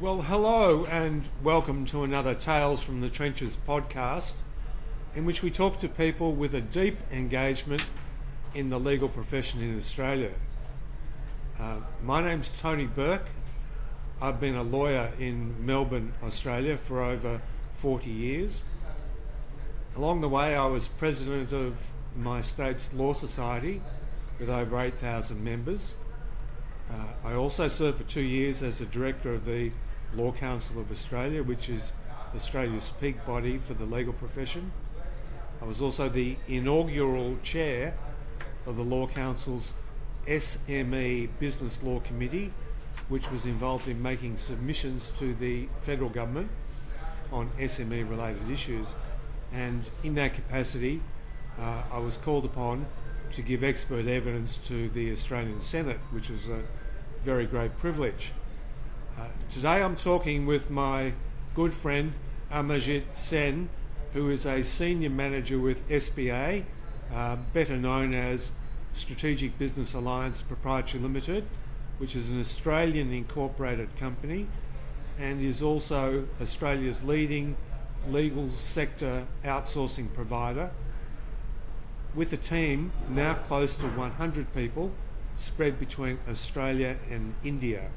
Well, hello and welcome to another Tales from the Trenches podcast, in which we talk to people with a deep engagement in the legal profession in Australia. My name's Tony Burke. I've been a lawyer in Melbourne, Australia for over 40 years. Along the way, I was president of my state's law society with over 8,000 members. I also served for 2 years as a director of the Law Council of Australia, which is Australia's peak body for the legal profession. I was also the inaugural chair of the Law Council's SME Business Law Committee, which was involved in making submissions to the federal government on SME related issues. And in that capacity, I was called upon to give expert evidence to the Australian Senate, which was a very great privilege. Today I'm talking with my good friend Amarjit Sen, who is a senior manager with SBA, better known as Strategic Business Alliance Proprietary Limited, which is an Australian incorporated company and is also Australia's leading legal sector outsourcing provider, with a team now close to 100 people spread between Australia and India.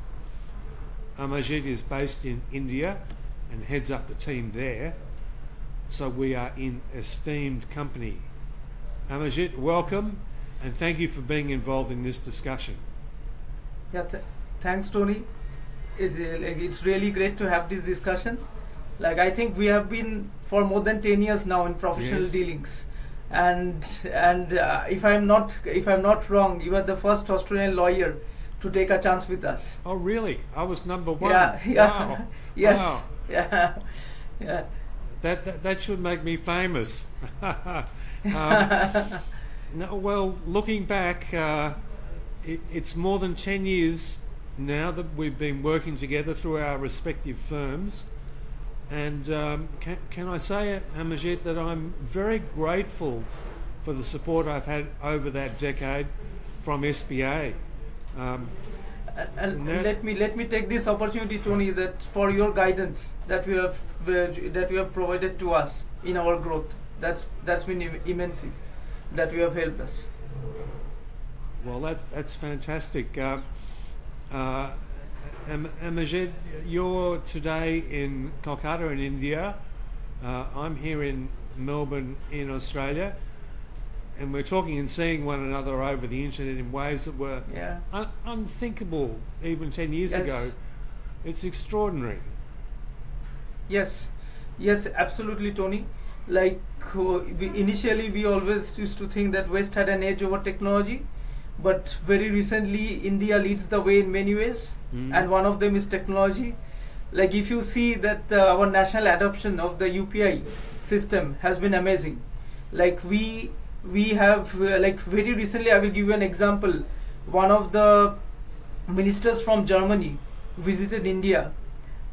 Amarjit is based in India and heads up the team there, so we are in esteemed company. Amarjit, welcome and thank you for being involved in this discussion. Yeah, thanks Tony. It's really great to have this discussion. I think we have been for more than 10 years now in professional dealings. And if I'm not wrong, you are the first Australian lawyer to take a chance with us. Oh really? I was number one. Yeah. Wow. Yes. Wow. Yeah. That should make me famous. No, well, looking back, it's more than 10 years now that we've been working together through our respective firms. And can I say, Amarjit, that I'm very grateful for the support I've had over that decade from SBA. And let me take this opportunity, Tony, that for your guidance that you have provided to us in our growth. That's been immense. That you have helped us. Well, that's fantastic. Amarjit, you're today in Kolkata in India. I'm here in Melbourne in Australia, and we're talking and seeing one another over the internet in ways that were unthinkable even 10 years ago. It's extraordinary. Yes, absolutely, Tony. Initially we always used to think that West had an edge over technology, but very recently India leads the way in many ways, and one of them is technology. If you see that our national adoption of the UPI system has been amazing. We have very recently, I will give you an example. One of the ministers from Germany visited India,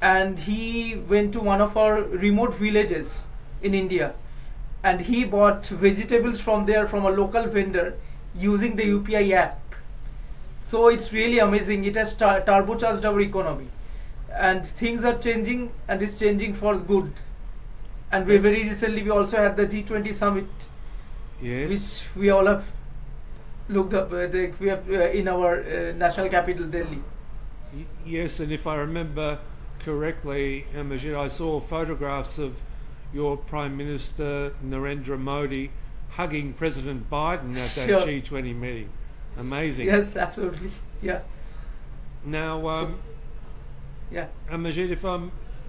and he went to one of our remote villages in India, and he bought vegetables from there from a local vendor using the UPI app. So it's really amazing. It has turbocharged our economy, and things are changing, and it's changing for good. And we very recently we also had the G20 summit, which we all have looked up. We have in our national capital, Delhi. Yes, and if I remember correctly, Amarjit, I saw photographs of your Prime Minister Narendra Modi hugging President Biden at that G20 meeting. Amazing. Yes, absolutely. Yeah. Now, Amarjit,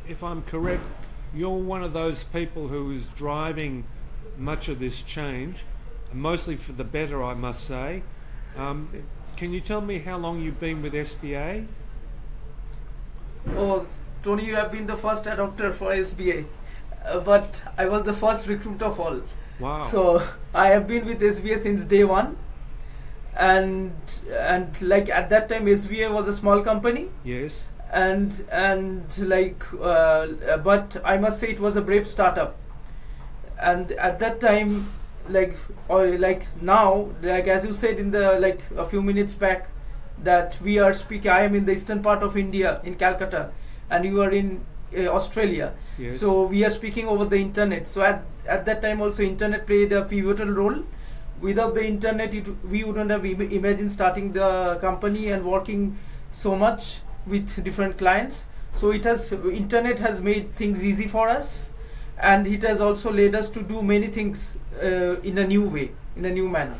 if I'm correct, you're one of those people who is driving much of this change, mostly for the better, I must say. Can you tell me how long you've been with SBA? Oh, Tony, you have been the first adopter for SBA, but I was the first recruit of all. Wow. So I have been with SBA since day one, and at that time SBA was a small company. Yes. But I must say it was a brave startup, and at that time, now, as you said in the a few minutes back, that we are speaking. I am in the eastern part of India, in Calcutta, and you are in Australia. Yes. So we are speaking over the internet. So at that time also internet played a pivotal role. Without the internet, we wouldn't have imagined starting the company and working so much with different clients. So internet has made things easy for us, and it has also led us to do many things in a new way, in a new manner.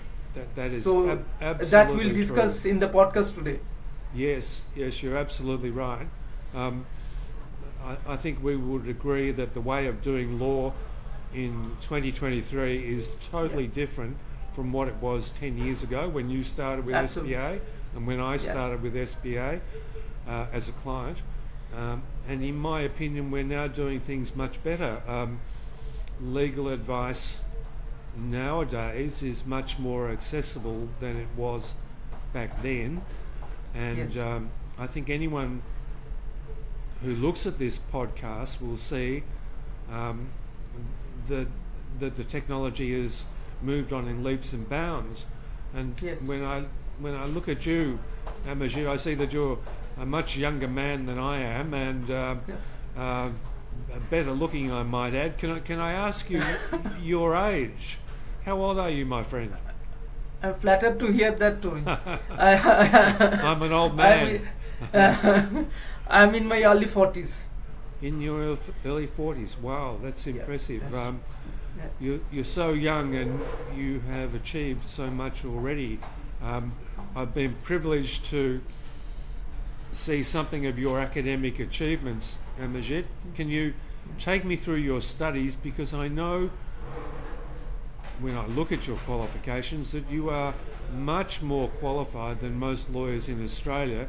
That is so absolutely that we'll discuss true. in the podcast today. Yes, you're absolutely right. I think we would agree that the way of doing law in 2023 is totally different from what it was 10 years ago when you started with Absolutely. SBA and when I started with SBA as a client. And in my opinion, we're now doing things much better. Legal advice nowadays is much more accessible than it was back then. And I think anyone who looks at this podcast will see that the technology has moved on in leaps and bounds. And when I look at you, Amarjit, I see that you're a much younger man than I am, and better looking, I might add. Can I ask you your age? How old are you, my friend? I'm flattered to hear that, Tony. I'm an old man. I'm in my early 40s. In your early 40s. Wow, that's impressive. You're so young and you have achieved so much already. I've been privileged to see something of your academic achievements, Amarjit. Can you take me through your studies? Because I know when I look at your qualifications that you are much more qualified than most lawyers in Australia,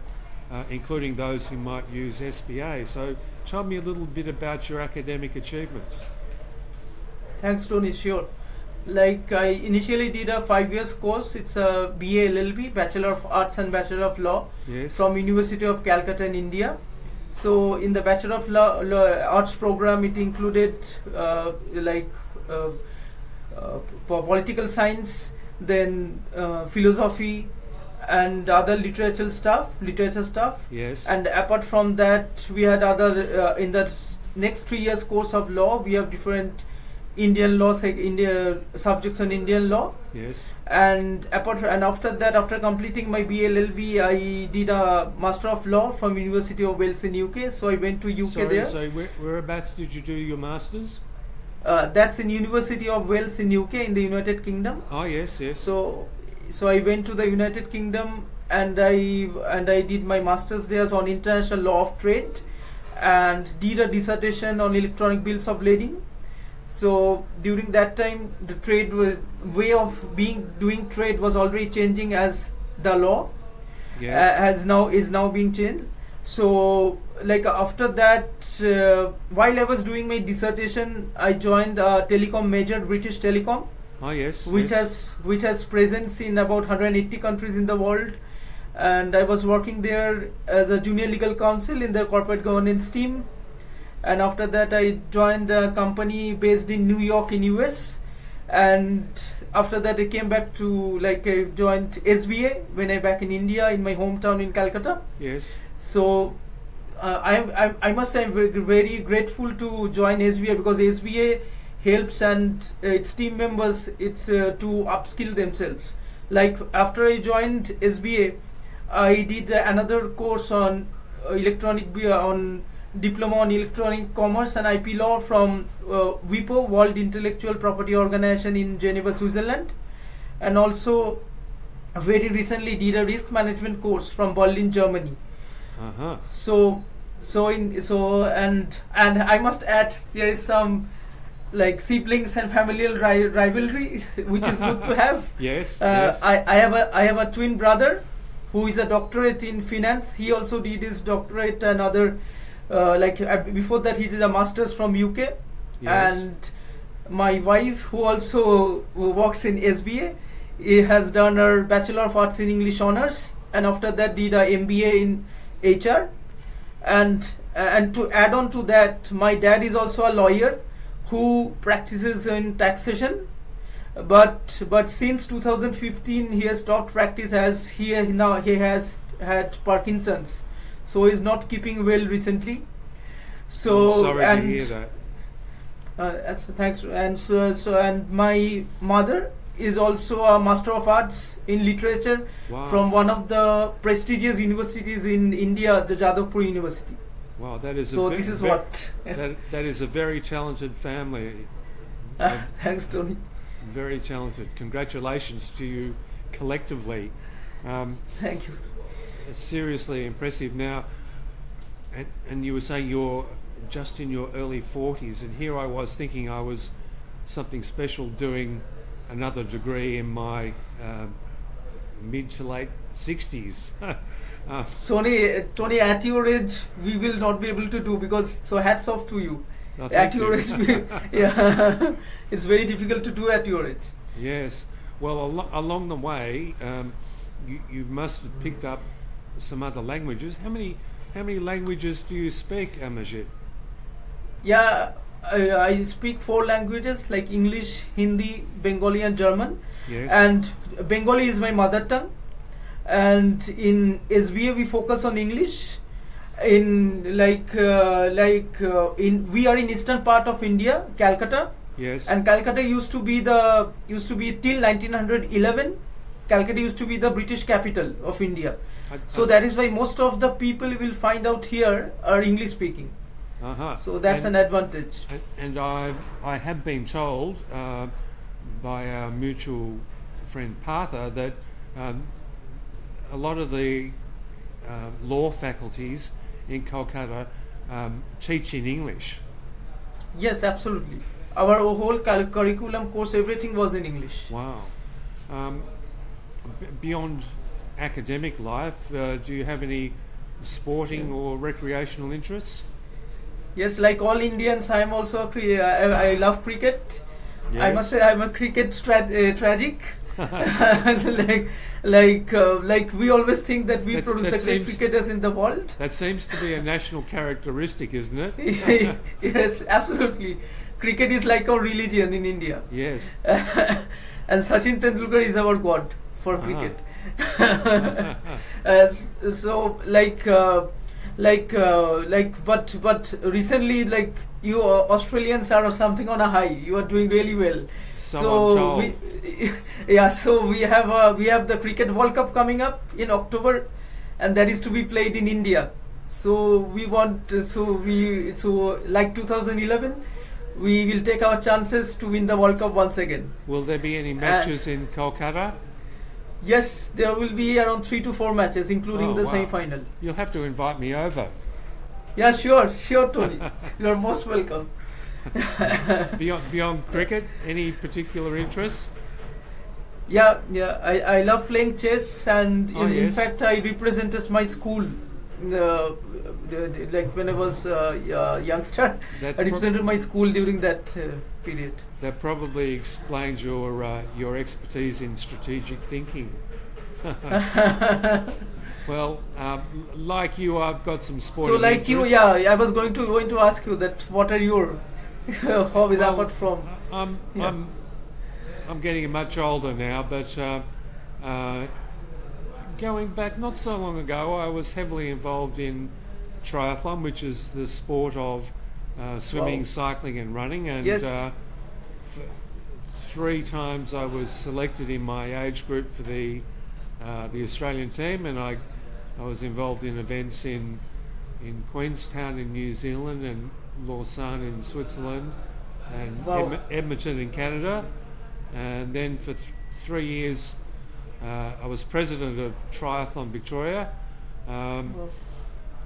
including those who might use SBA. So tell me a little bit about your academic achievements. Thanks, Tony. Sure. Like, I initially did a 5 years course. It's a BA LLB, Bachelor of Arts and Bachelor of Law, from University of Calcutta in India. So in the Bachelor of Law Arts program, it included political science, then philosophy, and other literature stuff. Yes. And apart from that, we had other in the next 3 years course of law, we have different Indian law, subjects on Indian law. Yes. And after that, after completing my BA LLB, I did a Master of Law from University of Wales in UK. So I went to UK there. So whereabouts did you do your masters? That's in University of Wales in UK in the United Kingdom. Oh yes. So I went to the United Kingdom and I did my masters there on international law of trade, and did a dissertation on electronic bills of lading. So during that time, the way of doing trade was already changing as the law is now being changed. So like after that, while I was doing my dissertation, I joined a telecom major, British Telecom. Oh yes. Which has presence in about 180 countries in the world, and I was working there as a junior legal counsel in their corporate governance team. And after that, I joined a company based in New York in US, and after that I came back to I joined SBA when I back in India in my hometown in Calcutta. Yes. So I must say I'm very, very grateful to join SBA, because SBA helps and its team members to upskill themselves. Like after I joined SBA, I did another course on diploma on electronic commerce and IP law from WIPO, World Intellectual Property Organization in Geneva, Switzerland, and also very recently did a risk management course from Berlin, Germany. And I must add, there is some siblings and familial rivalry, which is good to have. Yes. I have a twin brother who is a doctorate in finance. He also did his doctorate and other before that he did a master's from UK. Yes. And my wife, who also works in SBA, has done her Bachelor of Arts in English Honours, and after that did a MBA in HR. And to add on to that, my dad is also a lawyer who practices in taxation, but since 2015 he has stopped practice as he has had Parkinson's, so he's not keeping well recently. So I'm sorry and to hear that. thanks. And my mother is also a Master of Arts in Literature Wow. from one of the prestigious universities in India, the Jadavpur University. Wow, that is So a this is what. that is a very talented family. Thanks, Tony. Very talented. Congratulations to you collectively. Thank you. It's seriously impressive. Now, and you were saying you're just in your early 40s, and here I was thinking I was something special doing another degree in my mid to late 60s. Tony, at your age, we will not be able to do, because so hats off to you. Oh, At thank your you. age, yeah, it's very difficult to do at your age. Yes. Well, along the way, you must have picked up some other languages. How many languages do you speak, Amarjit? Yeah, I speak 4 languages like English, Hindi, Bengali, and German. Yes. And Bengali is my mother tongue. And in SBA we focus on English. In we are in eastern part of India, Calcutta. Yes. And Calcutta used to be till 1911. Calcutta used to be the British capital of India. So that is why most of the people you will find out here are English speaking. Uh-huh. So that's an advantage. And I have been told by our mutual friend Partha that a lot of the law faculties in Kolkata teach in English. Yes, absolutely. Our whole curriculum course, everything was in English. Wow. Beyond academic life, do you have any sporting or recreational interests? Yes, like all Indians, I am also I love cricket. Yes. I must say I'm a cricket tragic. like we always think that we produce the great cricketers in the world. That seems to be a national characteristic, isn't it? Yes, absolutely. Cricket is like our religion in India. Yes. And Sachin Tendulkar is our god for cricket. So but recently, like you Australians are something on a high. You are doing really well. So we have the Cricket World Cup coming up in October, and that is to be played in India. So like 2011, we will take our chances to win the World Cup once again. Will there be any matches in Kolkata? Yes, there will be around 3 to 4 matches, including the semi-final. You'll have to invite me over. Yeah, sure, Tony. You are most welcome. Beyond cricket, any particular interests? Yeah. I love playing chess, and in fact, I represented my school. Like when I was a youngster, I represented my school during that period. That probably explains your expertise in strategic thinking. Well, like you, I've got some sporting. So, like interests. you, I was going to ask you that. What are your hobbies apart from? I'm getting much older now, but going back not so long ago, I was heavily involved in triathlon, which is the sport of swimming, cycling, and running. And 3 times I was selected in my age group for the Australian team, and I was involved in events in Queenstown in New Zealand and Lausanne in Switzerland and Edmonton in Canada. And then for 3 years I was president of Triathlon Victoria.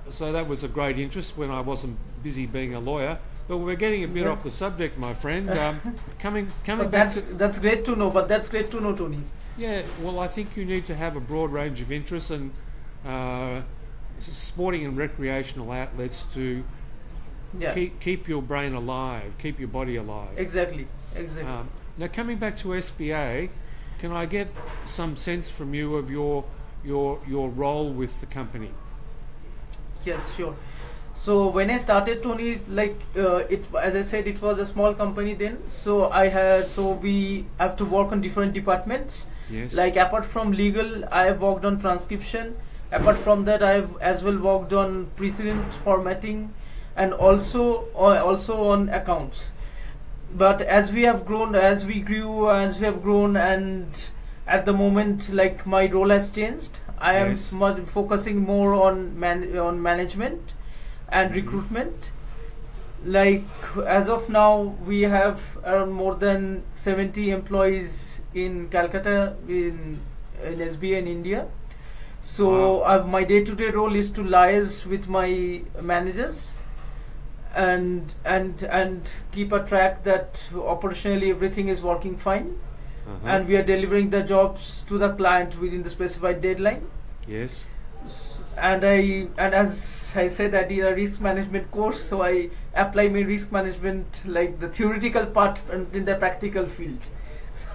So that was a great interest when I wasn't busy being a lawyer. But we're getting a bit off the subject, my friend. Coming back that's great to know. But that's great to know, Tony. Yeah, well, I think you need to have a broad range of interests and sporting and recreational outlets to keep your brain alive, keep your body alive. Exactly. Now, coming back to SBA, can I get some sense from you of your role with the company? Yes, sure. So when I started, Tony, as I said, it was a small company then. So we have to work on different departments. Yes. Like apart from legal, I have worked on transcription. Apart from that, I have as well worked on precedent formatting. and also on accounts. But as we have grown, as we have grown, and at the moment, like, my role has changed. I am focusing more on management and recruitment. Like, as of now, we have around more than 70 employees in Calcutta, in SBA in India. So my day-to-day role is to liaise with my managers and keep a track that operationally everything is working fine, and we are delivering the jobs to the client within the specified deadline. Yes. And as I said, I did a risk management course, so I apply my risk management, like the theoretical part, in the practical field.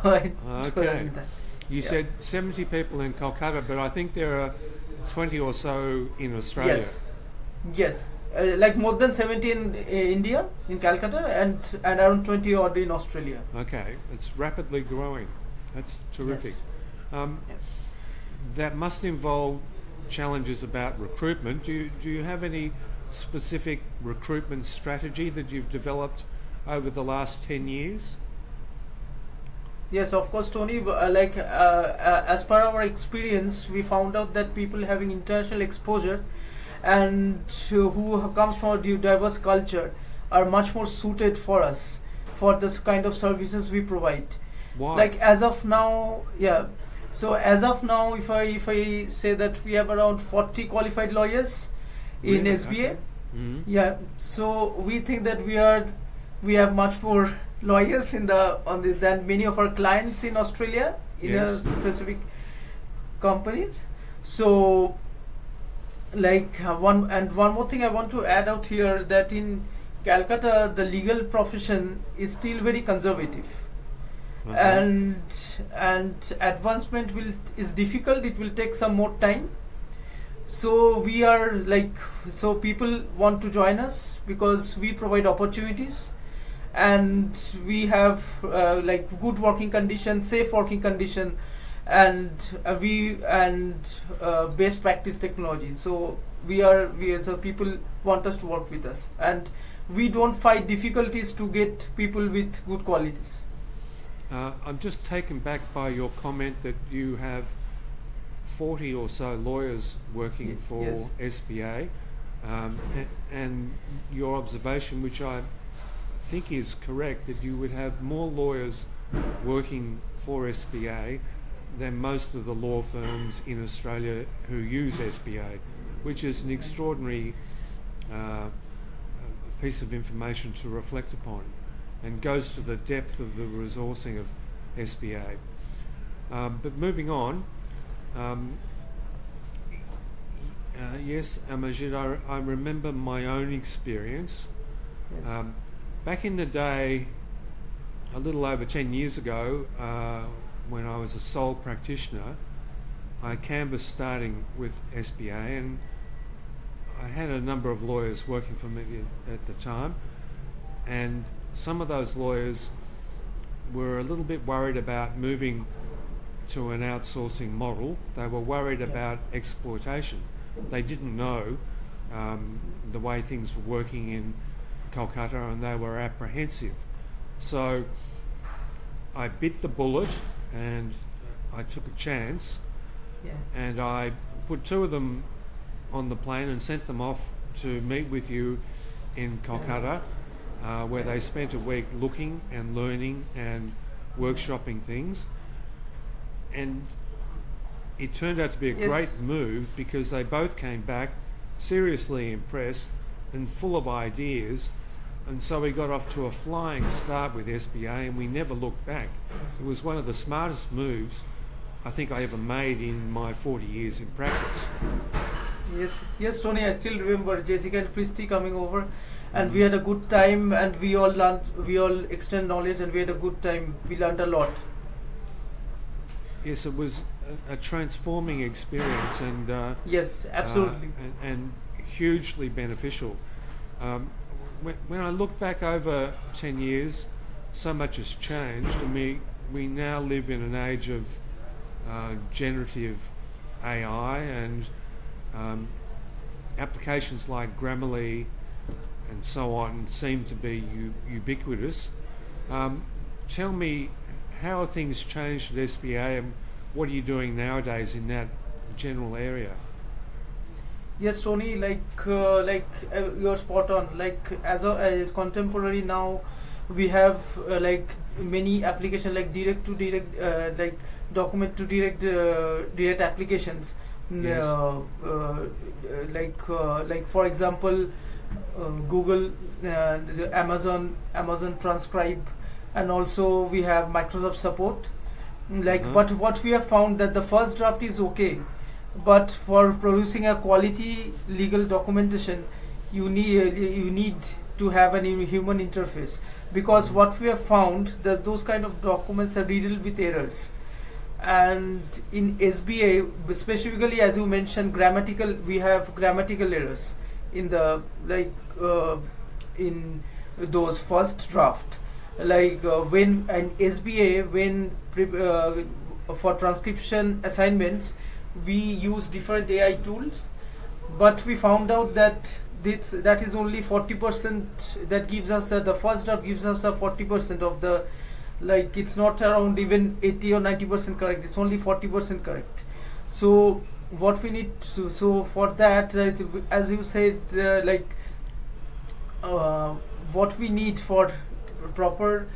So okay. You said 70 people in Kolkata, but I think there are 20 or so in Australia. Yes. Like more than 70 in India, in Calcutta, and around 20 odd in Australia. Okay, it's rapidly growing. That's terrific. Yes. That must involve challenges about recruitment. Do you have any specific recruitment strategy that you've developed over the last 10 years? Yes, of course, Tony. As per our experience, we found out that people having international exposure and who comes from a diverse culture are much more suited for us, for this kind of services we provide. Why? Like, as of now, so as of now, if I say that we have around 40 qualified lawyers in SBA. Okay. Mm-hmm. Yeah, so we think that we have much more lawyers than many of our clients in Australia, in a specific companies. So, like, one more thing I want to add out here, that in Calcutta the legal profession is still very conservative, and advancement is difficult. It will take some more time. So we are so people want to join us because we provide opportunities, and we have good working conditions, safe working condition, and best practice technology. So so people want us to work with us, and we don't find difficulties to get people with good qualities. I'm just taken back by your comment that you have 40 or so lawyers working for SBA, and your observation, which I think is correct, that you would have more lawyers working for SBA than most of the law firms in Australia who use SBA, which is an extraordinary piece of information to reflect upon, and goes to the depth of the resourcing of SBA. But moving on, yes, Amarjit, I remember my own experience. Yes. Back in the day, a little over 10 years ago, when I was a sole practitioner, I canvassed starting with SBA, and I had a number of lawyers working for me at the time, and some of those lawyers were a little bit worried about moving to an outsourcing model. They were worried about exploitation. They didn't know the way things were working in Kolkata, and they were apprehensive. So I bit the bullet and I took a chance, and I put two of them on the plane and sent them off to meet with you in Kolkata, where they spent a week looking and learning and workshopping things. And it turned out to be a great move, because they both came back seriously impressed and full of ideas, and so we got off to a flying start with SBA, and we never looked back. It was one of the smartest moves I think I ever made in my 40 years in practice. Yes, Tony, I still remember Jessica and Christy coming over, and we had a good time, and we all learned, we all extended knowledge, and we had a good time. We learned a lot. Yes, it was a transforming experience, and yes, absolutely, and hugely beneficial. When I look back over 10 years, so much has changed, and we now live in an age of generative AI, and applications like Grammarly and so on seem to be ubiquitous. Tell me, how have things changed at SBA, and what are you doing nowadays in that general area? Yes, Tony, you're spot on. Like as a contemporary now, we have many applications like direct to direct, like document to direct applications. Yes. Like for example, Google, the Amazon Transcribe, and also we have Microsoft support. But what we have found that the first draft is okay, but for producing a quality legal documentation, you need to have an human interface, because what we have found that those kind of documents are riddled with errors. And in SBA specifically, as you mentioned, we have grammatical errors in the in those first draft. When an SBA, for transcription assignments, we use different AI tools, but we found out that that is only 40%. That gives us the first draft gives us a 40% of the, it's not around even 80 or 90% correct. It's only 40% correct. So what we need to, so for that, as you said, what we need for proper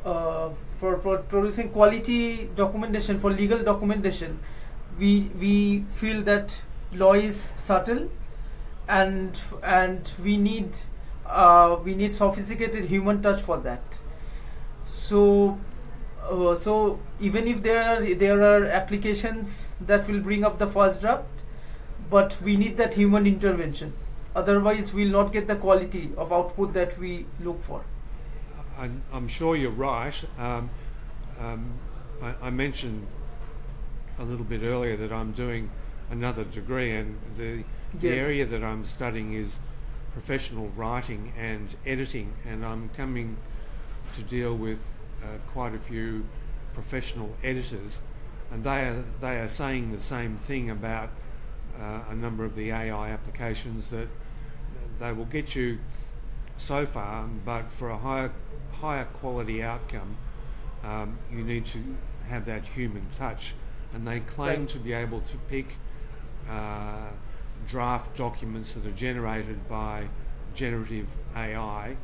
for producing quality documentation, for legal documentation, we feel that law is subtle, and we need sophisticated human touch for that. So even if there are applications that will bring up the first draft, but we need that human intervention. Otherwise, we'll not get the quality of output that we look for. I'm sure you're right. I mentioned a little bit earlier that I'm doing another degree, and the area that I'm studying is professional writing and editing, and I'm coming to deal with quite a few professional editors, and they are saying the same thing about a number of the AI applications, that they will get you so far, but for a higher quality outcome, you need to have that human touch. And they claim to be able to pick draft documents that are generated by generative AI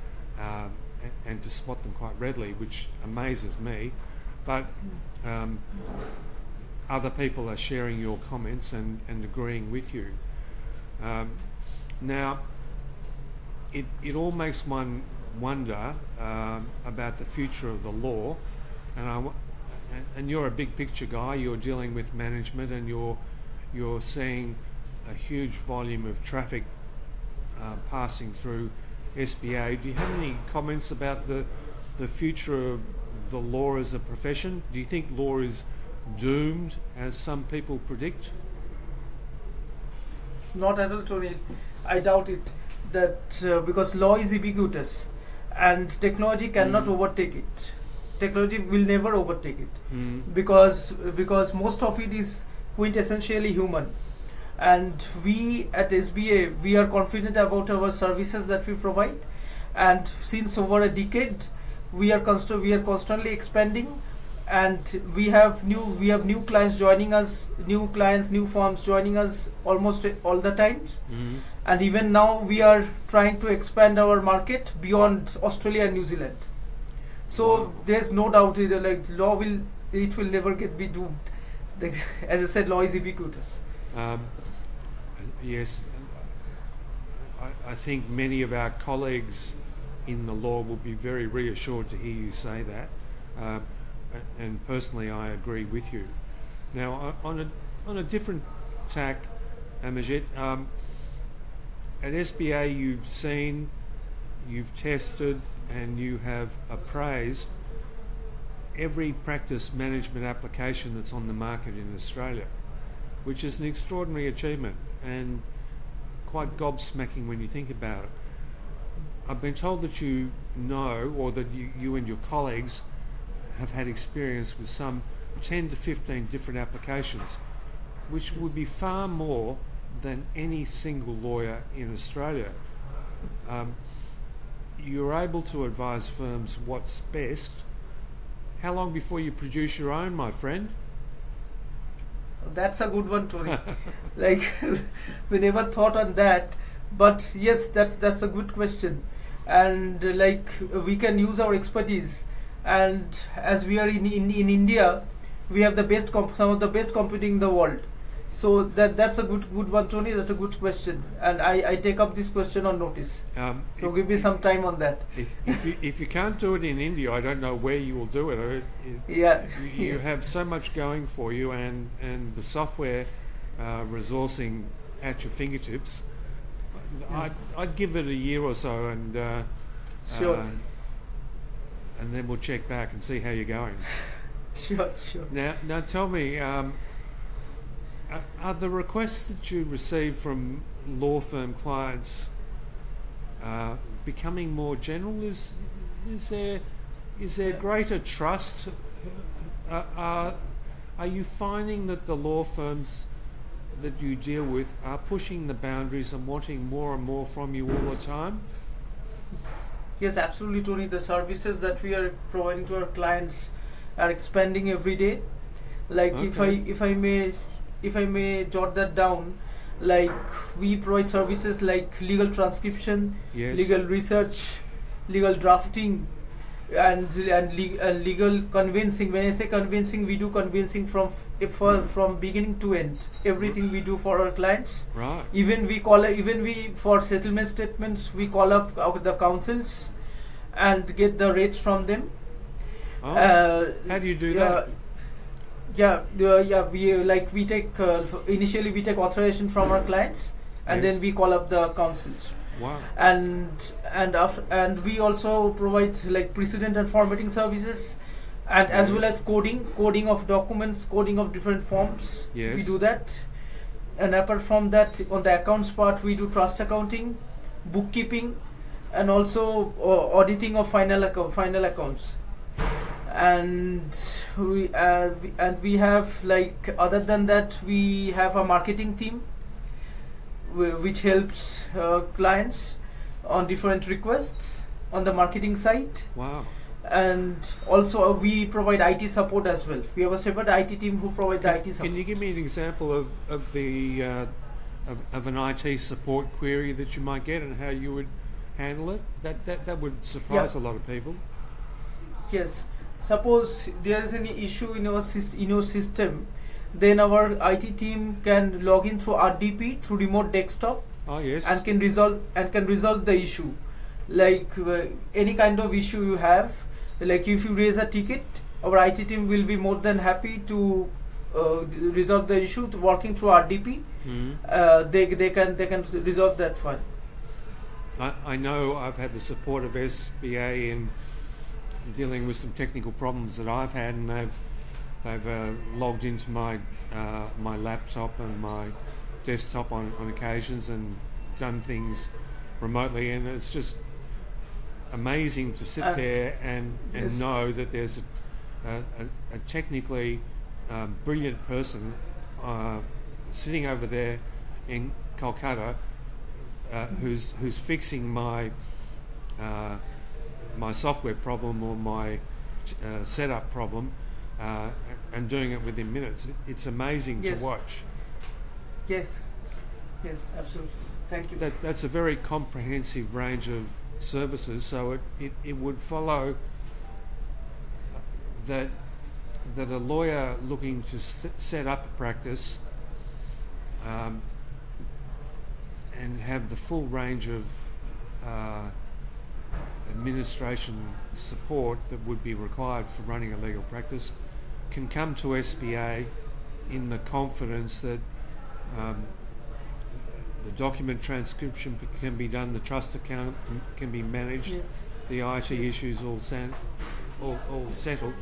and to spot them quite readily, which amazes me. But other people are sharing your comments and agreeing with you. Now, it all makes one wonder about the future of the law, and you're a big picture guy. You're dealing with management, and you're seeing a huge volume of traffic passing through SBA. Do you have any comments about the future of the law as a profession? Do you think law is doomed, as some people predict? Not at all, Tony. I doubt it. That because law is ubiquitous, and technology cannot overtake it. Technology will never overtake it, because most of it is quintessentially human. And we at SBA, we are confident about our services that we provide, and since over a decade we are constantly expanding, and we have new clients joining us, new firms joining us almost all the times. And even now we are trying to expand our market beyond Australia and New Zealand. So there's no doubt law will never be doomed. As I said, law is ubiquitous. Yes, I think many of our colleagues in the law will be very reassured to hear you say that, and personally I agree with you. Now, on a different tack, Amarjit, at SBA you've seen, you've tested, and you have appraised every practice management application that's on the market in Australia, which is an extraordinary achievement and quite gobsmacking when you think about it. I've been told that you know, or that you and your colleagues have had experience with some 10 to 15 different applications, which would be far more than any single lawyer in Australia. you're able to advise firms what's best. How long before you produce your own, my friend? That's a good one, Tony. Like, we never thought on that, but yes, that's a good question. And like, we can use our expertise, and as we are in India, we have the best some of the best computing in the world. So that's a good one, Tony. That's a good question, and I take up this question on notice. So give me some time on that. If you can't do it in India, I don't know where you will do it. Yeah, you have so much going for you, and the software resourcing at your fingertips. I'd give it a year or so, and sure. And then we'll check back and see how you're going. Sure. Now tell me. Are the requests that you receive from law firm clients becoming more general? Is there greater trust? Are you finding that the law firms that you deal with are pushing the boundaries and wanting more and more from you all the time? Yes, absolutely, Tony. The services that we are providing to our clients are expanding every day. Like, Okay. if I may jot that down, like, we provide services like legal transcription, Yes. legal research, legal drafting, and legal convincing. When I say convincing, we do convincing from beginning to end. Everything we do for our clients. Right. Even we for settlement statements, we call up the councils and get the rates from them. Oh, how do you do that? We take initially we take authorization from our clients, and Yes. then we call up the councils. Wow. And we also provide like precedent and formatting services, and as well Yes. as coding of documents, coding of different forms. Yes. We do that, and apart from that, on the accounts part, we do trust accounting, bookkeeping, and also auditing of final accounts. And we have, like, other than that, we have a marketing team which helps clients on different requests on the marketing side. Wow. And also we provide IT support as well. We have a separate IT team who provide the IT support. Can you give me an example of the of an IT support query that you might get and how you would handle it? That would surprise a lot of people. Yes. Suppose there is any issue in our system, then our IT team can log in through RDP, through remote desktop, Oh yes. and can resolve the issue. Like any kind of issue you have, like if you raise a ticket, our IT team will be more than happy to resolve the issue working through RDP. They can resolve that one. I know I've had the support of SBA in dealing with some technical problems that I've had, and they've logged into my my laptop and my desktop on occasions and done things remotely, and it's just amazing to sit there and Yes. know that there's a technically brilliant person sitting over there in Kolkata who's fixing my my software problem or my setup problem and doing it within minutes. It's amazing Yes. to watch. Yes, absolutely. Thank you. That's a very comprehensive range of services, so it would follow that a lawyer looking to set up a practice and have the full range of administration support that would be required for running a legal practice can come to SBA in the confidence that the document transcription can be done, the trust account can be managed, Yes. the IT issues all settled,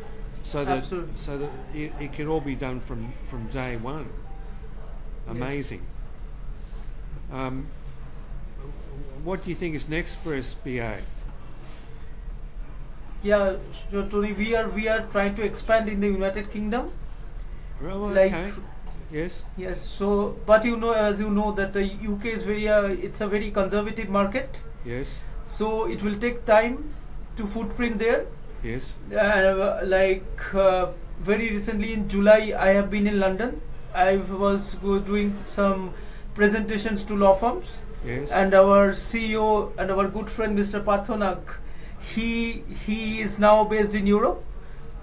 so that Absolutely. it can all be done from day one. Amazing. What do you think is next for SBA? Yeah, sure, Tony. We are trying to expand in the United Kingdom. Well, Like, okay. Yes. Yes. So, but as you know, that the UK is it's a very conservative market. Yes. So it will take time to footprint there. Yes. Very recently in July, I have been in London. I was doing some presentations to law firms. Yes. And our CEO and our good friend Mr. Parthonak, he is now based in Europe.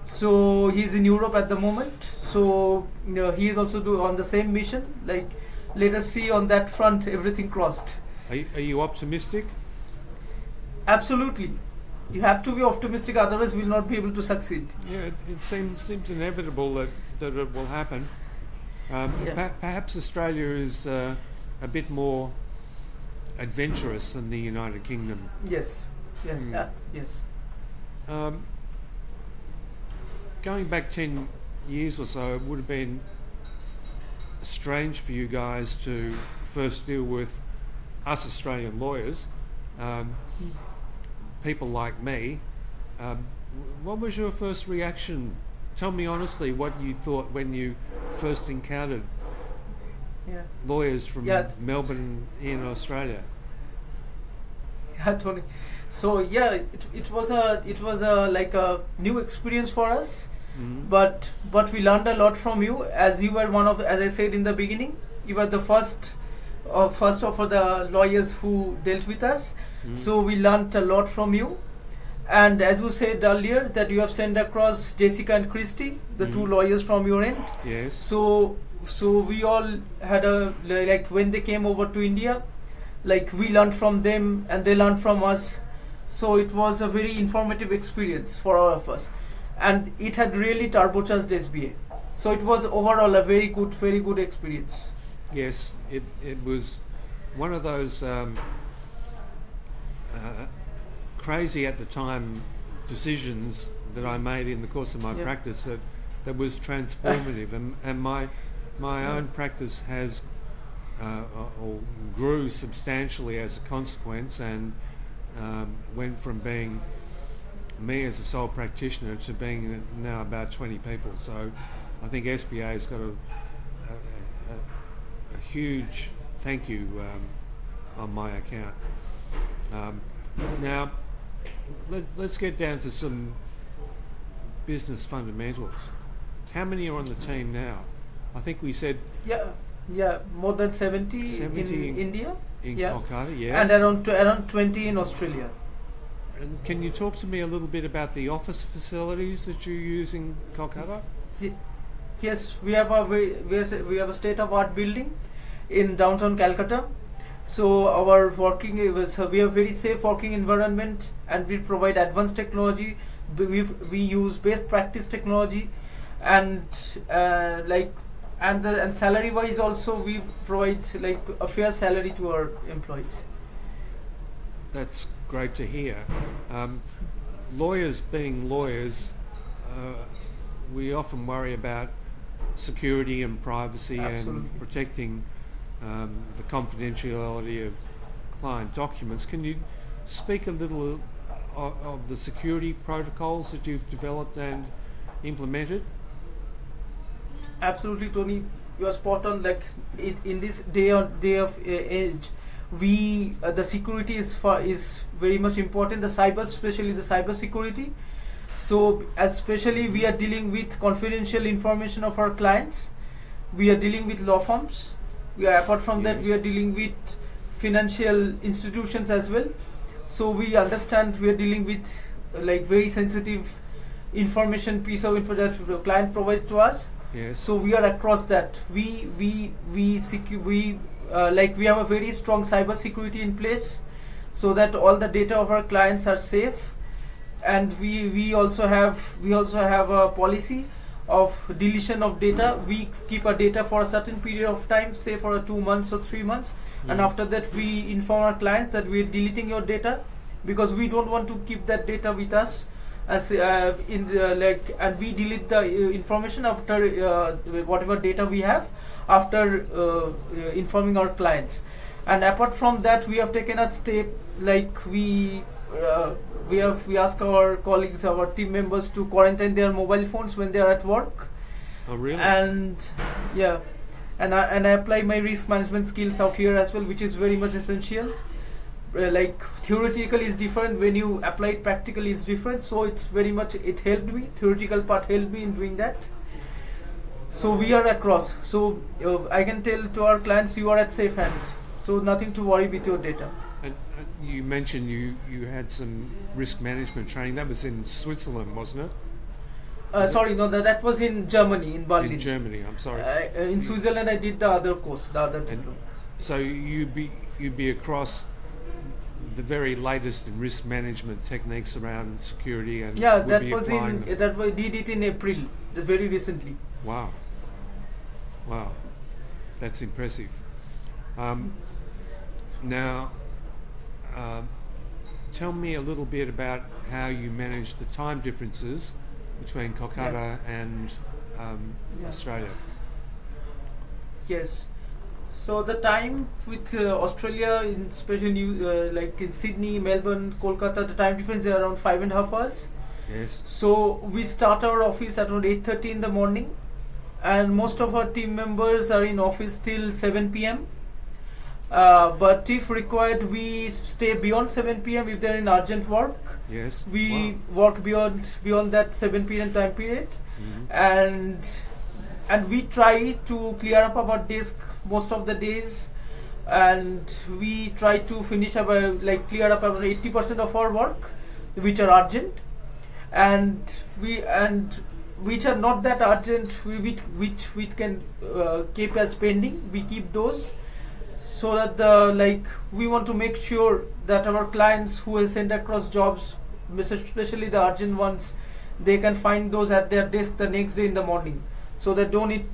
So he's in Europe at the moment. So he is also on the same mission. Like, let us see on that front, everything crossed. Are you optimistic? Absolutely. You have to be optimistic, otherwise we'll not be able to succeed. Yeah, it seems inevitable that it will happen. Perhaps Australia is a bit more adventurous than the United Kingdom. Yes. Yes. Going back 10 years or so, it would have been strange for you guys to first deal with us Australian lawyers, people like me. What was your first reaction? Tell me honestly what you thought when you first encountered lawyers from Melbourne in Australia. Yeah, Tony. So it was a like a new experience for us. Mm-hmm. But we learned a lot from you, as you were one of, as I said in the beginning, you were the first of the lawyers who dealt with us. Mm-hmm. So we learned a lot from you. And as you said earlier, that you have sent across Jessica and Christy, the two lawyers from your end. Yes. So we all had when they came over to India, like we learned from them and they learned from us. So it was a very informative experience for all of us. And it had really turbocharged SBA. So it was overall a very good experience. Yes, it was one of those crazy at the time decisions that I made in the course of my practice that was transformative, and my own practice has or grew substantially as a consequence, and went from being me as a sole practitioner to being now about 20 people. So I think SBA has got a huge thank you on my account. Now let's get down to some business fundamentals. How many are on the team now? I think we said more than 70 in India, in Kolkata, yes, and around 20 in Australia. And can you talk to me a little bit about the office facilities that you use in Kolkata? Yes, we have a state-of-art building in downtown Calcutta. So our we have very safe working environment, and we provide advanced technology. We use best practice technology, and salary-wise also we provide like a fair salary to our employees. That's great to hear. Lawyers being lawyers, we often worry about security and privacy. Absolutely. And protecting the confidentiality of client documents. Can you speak a little of the security protocols that you've developed and implemented? Absolutely, Tony. You are spot on. Like in this day of age, the security is very much important. Especially the cyber security. So especially we are dealing with confidential information of our clients. We are dealing with law firms. Apart from that, we are dealing with financial institutions as well. So we understand we are dealing with like very sensitive piece of info that the client provides to us. Yes. So we are across that. We have a very strong cyber security in place, so that all the data of our clients are safe, and we also have a policy of deletion of data. We keep our data for a certain period of time, say for 2 months or 3 months, and after that we inform our clients that we are deleting your data, because we don't want to keep that data with us. And we delete the information after whatever data we have after informing our clients. And apart from that, we have taken a step, like we ask our colleagues, our team members, to quarantine their mobile phones when they are at work. Oh, really? And I apply my risk management skills out here as well, which is very much essential. like theoretical is different, when you apply it practically it's different. So it's very much, it helped me, theoretical part helped me in doing that. So we are across, so I can tell to our clients, you are at safe hands, so nothing to worry with your data. And you mentioned you had some risk management training. That was in Switzerland, wasn't it? Sorry, no, that was in Germany, in Berlin. In Germany, I'm sorry. In Switzerland I did the other course, the other diploma. So you'd be across the very latest in risk management techniques around security, and yeah, would that be was applying them. that we did it in April, very recently. Wow, that's impressive. Now, tell me a little bit about how you manage the time differences between Kolkata and Australia. Yes. So the time with Australia, especially like in Sydney, Melbourne, Kolkata, the time difference is around 5.5 hours. Yes. So we start our office at around 8:30 in the morning, and most of our team members are in office till 7 p.m. But if required, we stay beyond 7 p.m. if they're in urgent work. Yes. We work beyond that 7 p.m. time period, and we try to clear up our desk most of the days, and we try to finish about clear up about 80% of our work, which are urgent, and which are not that urgent, which we can keep as pending. We keep those, so that we want to make sure that our clients who have sent across jobs, especially the urgent ones, they can find those at their desk the next day in the morning, so they don't need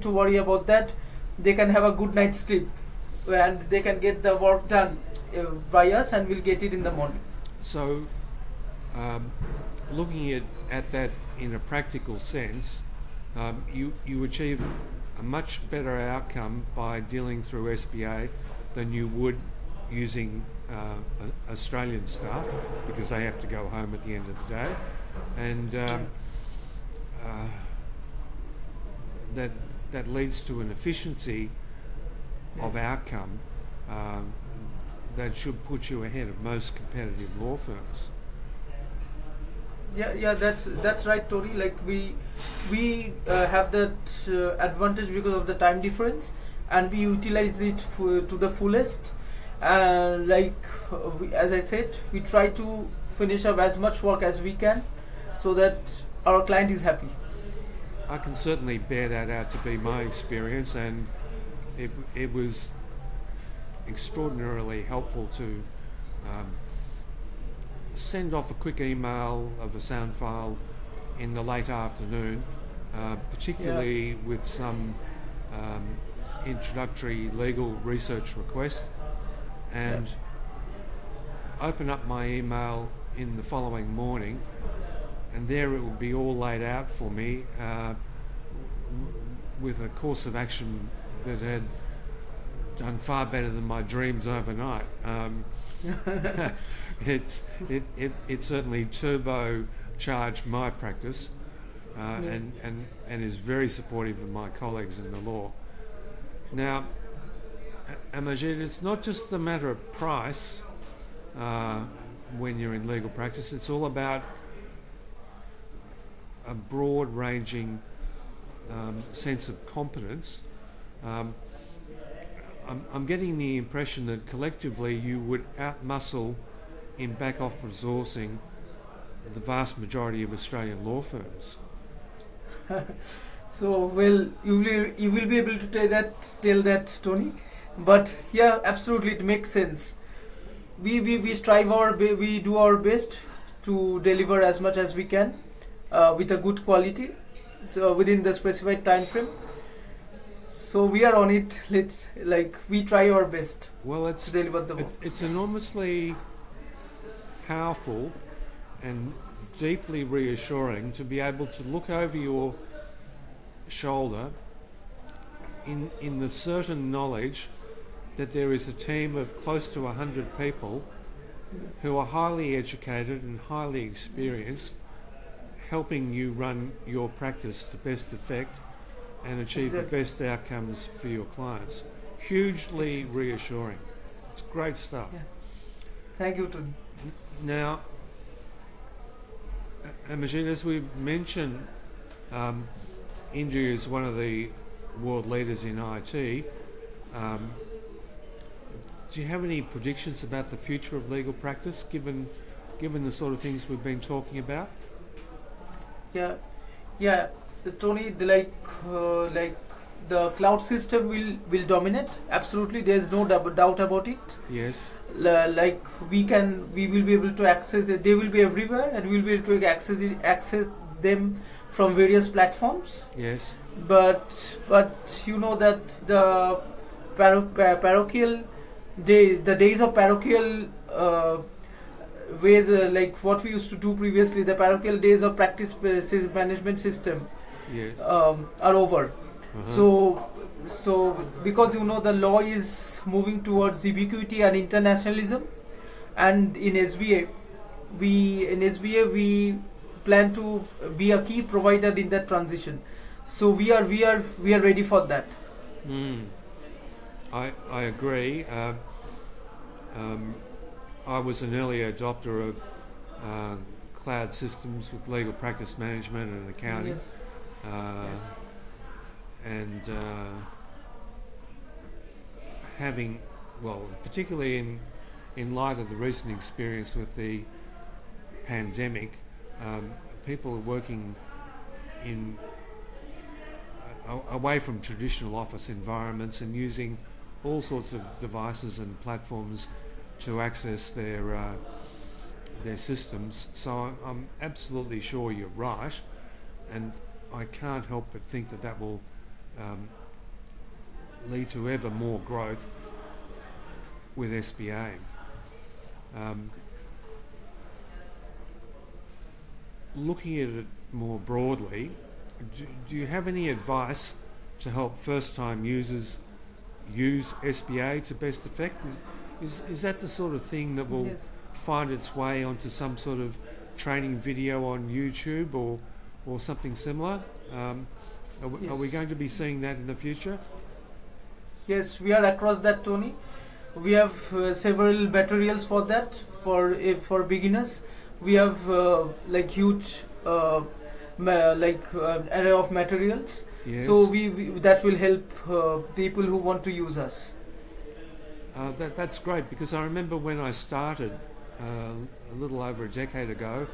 to worry about that. They can have a good night's sleep, and they can get the work done by us, and we'll get it in the morning. So, looking at that in a practical sense, you achieve a much better outcome by dealing through SBA than you would using Australian staff, because they have to go home at the end of the day, and that leads to an efficiency of outcome that should put you ahead of most competitive law firms. Yeah, that's right, Tori. Like we have that advantage because of the time difference, and we utilize it to the fullest. As I said, we try to finish up as much work as we can, so that our client is happy. I can certainly bear that out to be my experience, and it was extraordinarily helpful to send off a quick email of a sound file in the late afternoon, particularly with some introductory legal research request, and open up my email in the following morning, and there it would be all laid out for me with a course of action that had done far better than my dreams overnight. It certainly turbocharged my practice, and is very supportive of my colleagues in the law. Now, Amarjit, it's not just a matter of price when you're in legal practice. It's all about a broad-ranging sense of competence. I'm getting the impression that collectively you would outmuscle in back-off resourcing the vast majority of Australian law firms. So, well, you will be able to tell that, Tony. But yeah, absolutely, it makes sense. We strive we do our best to deliver as much as we can with a good quality, so within the specified time frame. So we are on it. We try our best. Well, to deliver the work. It's enormously powerful and deeply reassuring to be able to look over your shoulder in the certain knowledge that there is a team of close to 100 people who are highly educated and highly experienced, helping you run your practice to best effect and achieve the best outcomes for your clients. Hugely reassuring. It's great stuff. Yeah. Thank you, Tony. Now, Amarjit, as we've mentioned, India is one of the world leaders in IT. Do you have any predictions about the future of legal practice, given the sort of things we've been talking about? Yeah, Tony. Like the cloud system will dominate. Absolutely, there's no doubt about it. Yes. Like we will be able to access it. They will be everywhere, and we'll be able to access them from various platforms. Yes. But you know that the parochial days, the days of parochial ways, like what we used to do previously, the parochial days of practice management system, yes, are over. So because you know the law is moving towards ubiquity and internationalism, and in SBA we plan to be a key provider in that transition. So we are ready for that. I agree. I was an early adopter of cloud systems with legal practice management and accounting. Yes. Yes. And having, well, particularly in light of the recent experience with the pandemic, people are working in away from traditional office environments and using all sorts of devices and platforms to access their systems. So I'm absolutely sure you're right, and I can't help but think that will lead to ever more growth with SBA. Looking at it more broadly, do you have any advice to help first-time users use SBA to best effect? Is that the sort of thing that will find its way onto some sort of training video on YouTube or something similar? Are we going to be seeing that in the future? Yes, we are across that, Tony. We have several materials for that for beginners. We have like huge array of materials. Yes. So we that will help people who want to use us. That's great, because I remember when I started a little over a decade ago,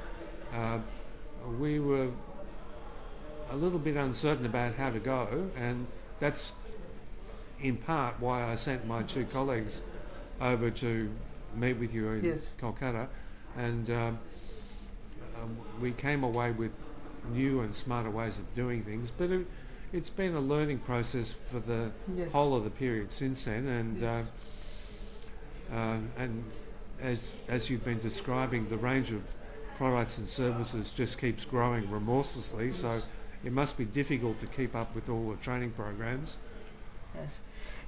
we were a little bit uncertain about how to go, and that's in part why I sent my two colleagues over to meet with you in Kolkata, and we came away with new and smarter ways of doing things, but it's been a learning process for the whole of the period since then, and as you've been describing, the range of products and services just keeps growing remorselessly, so it must be difficult to keep up with all the training programs. Yes,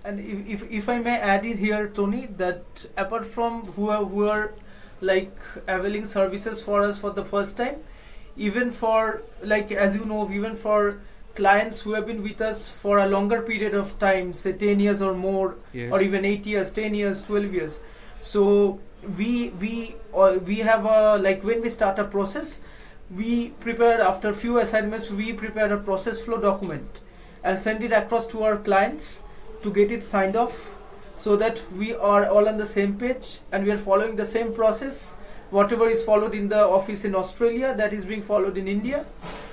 and if I may add in here, Tony, that apart from who are like availing services for us for the first time, even for, like, as you know, even for clients who have been with us for a longer period of time, say 10 years or more, or even 8 years, 10 years, 12 years. So we have a, like, when we start a process, we prepare, after few assignments, we prepare a process flow document and send it across to our clients to get it signed off, so that we are all on the same page and we are following the same process. Whatever is followed in the office in Australia, that is being followed in India.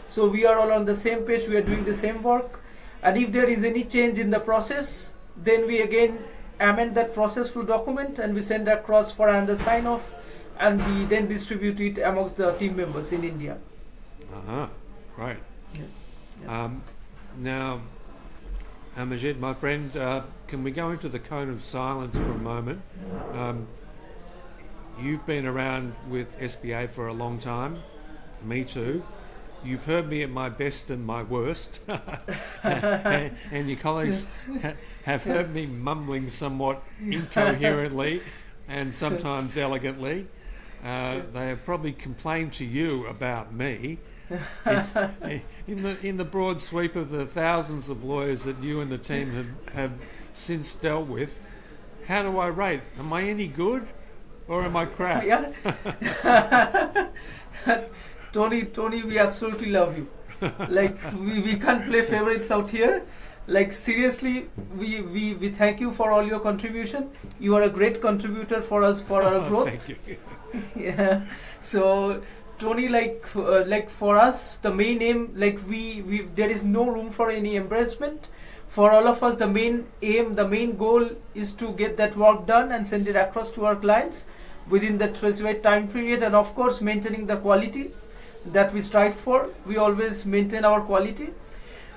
So we are all on the same page, we are doing the same work. And if there is any change in the process, then we again amend that process flow document and we send across for another sign off, and we then distribute it amongst the team members in India. Right. Now, Amarjit, my friend, can we go into the cone of silence for a moment? You've been around with SBA for a long time, me too. You've heard me at my best and my worst, and your colleagues have heard me mumbling somewhat incoherently and sometimes elegantly. They have probably complained to you about me. In the broad sweep of the thousands of lawyers that you and the team have since dealt with, how do I rate? Am I any good or am I crap? Yeah. Tony, we absolutely love you. Like we can't play favorites out here. Like seriously, we thank you for all your contribution. You are a great contributor for us for our growth. Thank you. Yeah. So Tony, like for us, the main aim, like we there is no room for any embarrassment. For all of us, the main aim, the main goal is to get that work done and send it across to our clients within that specified time period, and of course maintaining the quality that we strive for. We always maintain our quality.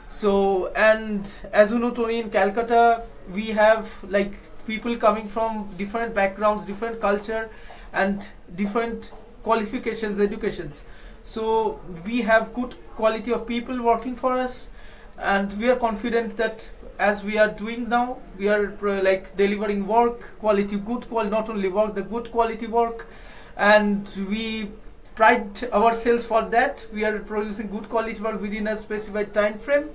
So, and as you know, Tony, in Calcutta, we have like people coming from different backgrounds, different culture, and different qualifications, educations. So we have good quality of people working for us, and we are confident that as we are doing now, we are like delivering work, quality, good quality, not only work, the good quality work, and we pride ourselves for that. We are producing good quality work within a specified time frame.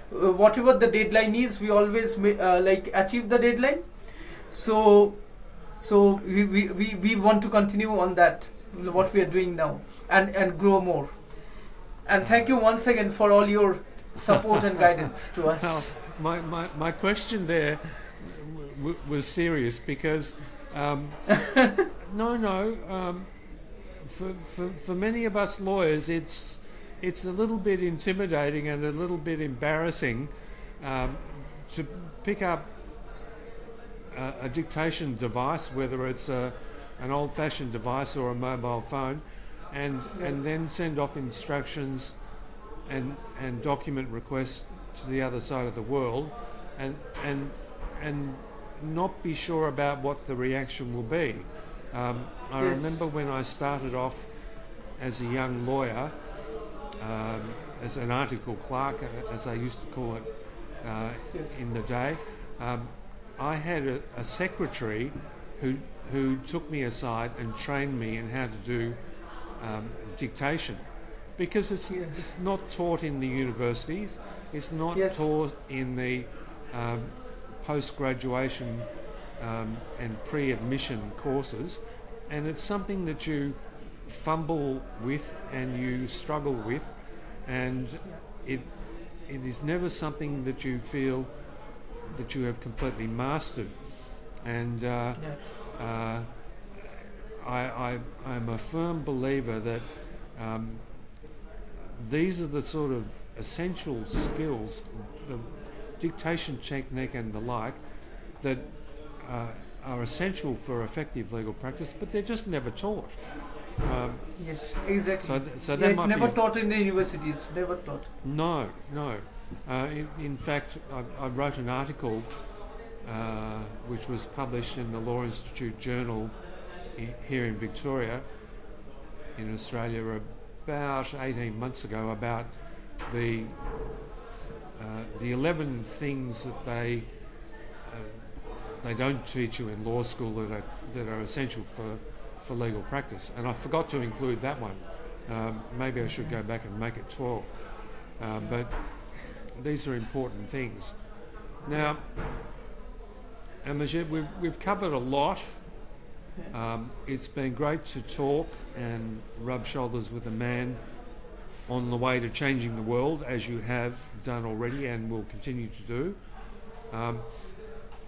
Whatever the deadline is, we always like achieve the deadline. So we want to continue on that, what we are doing now, and grow more. And thank you once again for all your support and guidance to us. Well, my question there was serious because for many of us lawyers, it's a little bit intimidating and a little bit embarrassing to pick up a dictation device, whether it's an old-fashioned device or a mobile phone, and then send off instructions and document requests to the other side of the world, and not be sure about what the reaction will be. I remember when I started off as a young lawyer, as an article clerk, as they used to call it in the day, I had a secretary who took me aside and trained me in how to do dictation, because it's not taught in the universities, it's not taught in the post-graduation and pre-admission courses, and it's something that you fumble with and you struggle with, and it is never something that you feel that you have completely mastered. And I'm a firm believer that these are the sort of essential skills, the dictation technique and the like, that are essential for effective legal practice, but they're just never taught. Yes, exactly. So that it's never taught in the universities, never taught. No. In fact, I wrote an article which was published in the Law Institute Journal here in Victoria, in Australia, about 18 months ago, about the 11 things that they don't teach you in law school that are essential for legal practice, and I forgot to include that one. Maybe I should go back and make it 12. But these are important things. Now, Amarjit, we've covered a lot. It's been great to talk and rub shoulders with a man on the way to changing the world, as you have done already and will continue to do.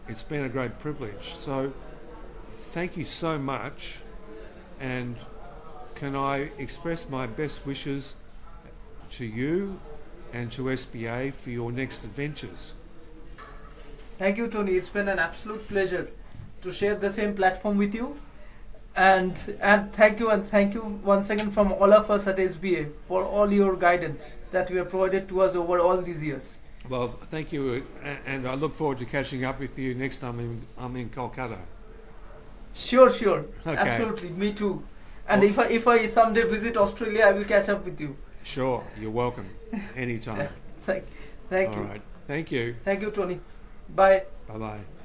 It's been a great privilege. So thank you so much, and can I express my best wishes to you and to SBA for your next adventures. Thank you, Tony. It's been an absolute pleasure to share the same platform with you. And thank you once again from all of us at SBA for all your guidance that you have provided to us over all these years. Well, thank you, and I look forward to catching up with you next time I'm in Kolkata. Sure. Okay. Absolutely, me too. And if I someday visit Australia, I will catch up with you. Sure, you're welcome. Anytime. Thank you. All right. Thank you. Thank you, Tony. Bye. Bye-bye.